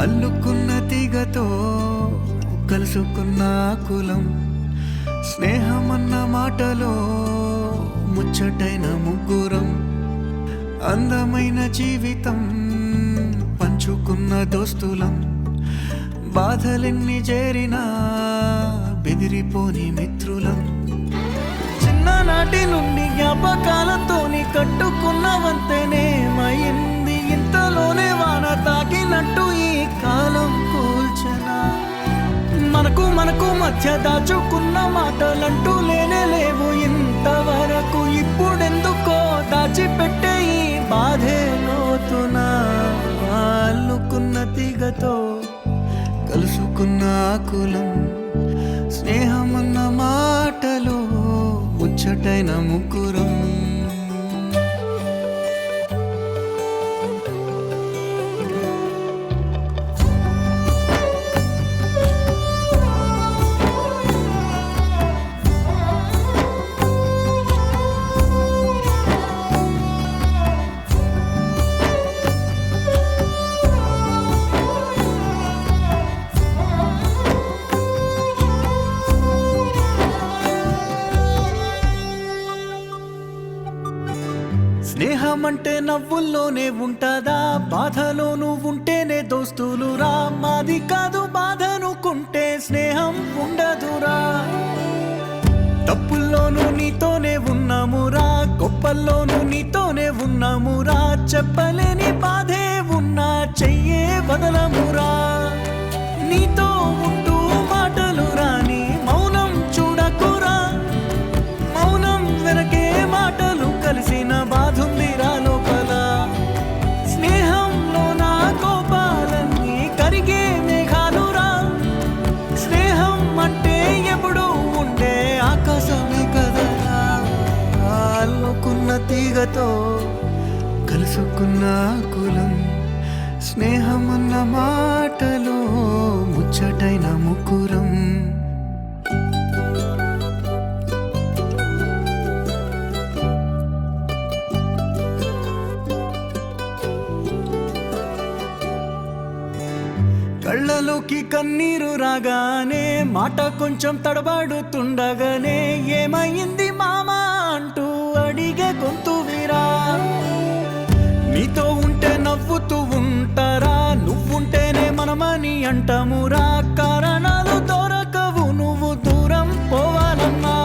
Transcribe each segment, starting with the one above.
అల్లుకున్న తీగతో కలుసుకున్న కులం, స్నేహమన్న మాటలో ముచ్చటైన ముగ్గురం, అందమైన జీవితం పంచుకున్న దోస్తులం, బాధలెన్ని చేరినా బెదిరిపోని మిత్రులం. చిన్ననాటి నుండి జ్ఞాపకాలతోని కట్టుకున్న వంతెనేమైంది, ఇంతలోనే వాన తాకినట్టు ఈ కాలం కూల్చనా. మనకు మధ్య దాచుకున్న మాటలంటూ లేనే లేవు ఇంతవరకు, ఇప్పుడెందుకో దాచిపెట్టే ఈ బాధే లోతునా. అల్లుకున్న తీగతో కలుసుకున్న కులం, స్నేహమన్న మాటలో ముచ్చటైన ముగ్గురం. స్నేహమంటే నవ్వుల్లోనే ఉంటదా, బాధలోనూ ఉంటేనే దోస్తులురా. మాది కాదు బాధనుకుంటే స్నేహం ఉండదురా. తప్పుల్లోనూ నీతోనే ఉన్నామురా, గొప్పల్లోనూ నీతోనే ఉన్నామురా. చెప్పలేని బాధే ఉన్నా చెయ్యే వదలమురా. నీతో ఉంటూ మాటలు రాని మౌనం చూడకురా, మౌనం వెనకే మాటలు కలిసిన బాధుందిరా లోపల. స్నేహంలో నా కోపాలన్నీ కరిగే మేఘాలురా. స్నేహం అంటే ఎప్పుడు ఉండే ఆకాశమే కదరా. అల్లుకున్న తీగతో కలుసుకున్న కులం, స్నేహమన్న మాటలో ముచ్చటైన ముగ్గురం. కళ్ళలోకి కన్నీరు రాగానే, మాట కొంచెం తడబడుతుండగానే, ఏమైంది మామా అంటూ అడిగే గొంతు విరా. నీతో ఉంటే నవ్వుతూ ఉంటారా, నువ్వుంటేనే మనమని అంటామురా. కారణాలు దొరకవు నువ్వు దూరం పోవాలన్నా,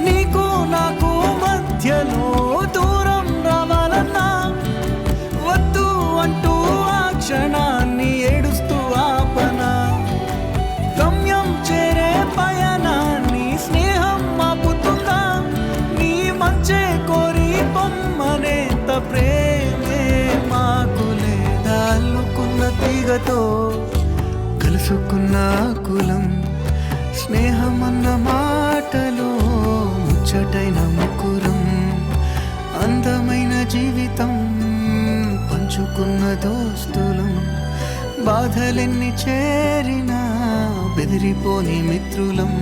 నీకు నాకు మధ్యలో దూరం రావాలన్నా. వద్దు అంటూ ఆ క్షణాన్ని ఏడుస్తూ ఆపనా. గమ్యం చేరే పయనాన్ని స్నేహం ఆపుతుందా. నీ మంచే కోరి పొమ్మనేంత ప్రేమే మాకు లేదా. అల్లుకున్న తీగతో కలుసుకున్న కులం, స్నేహమన్న మాటలో ముచ్చటైన ముగ్గురం, అందమైన జీవితం పంచుకున్న దోస్తులం, బాధలెన్ని చేరినా బెదిరిపోని మిత్రులం.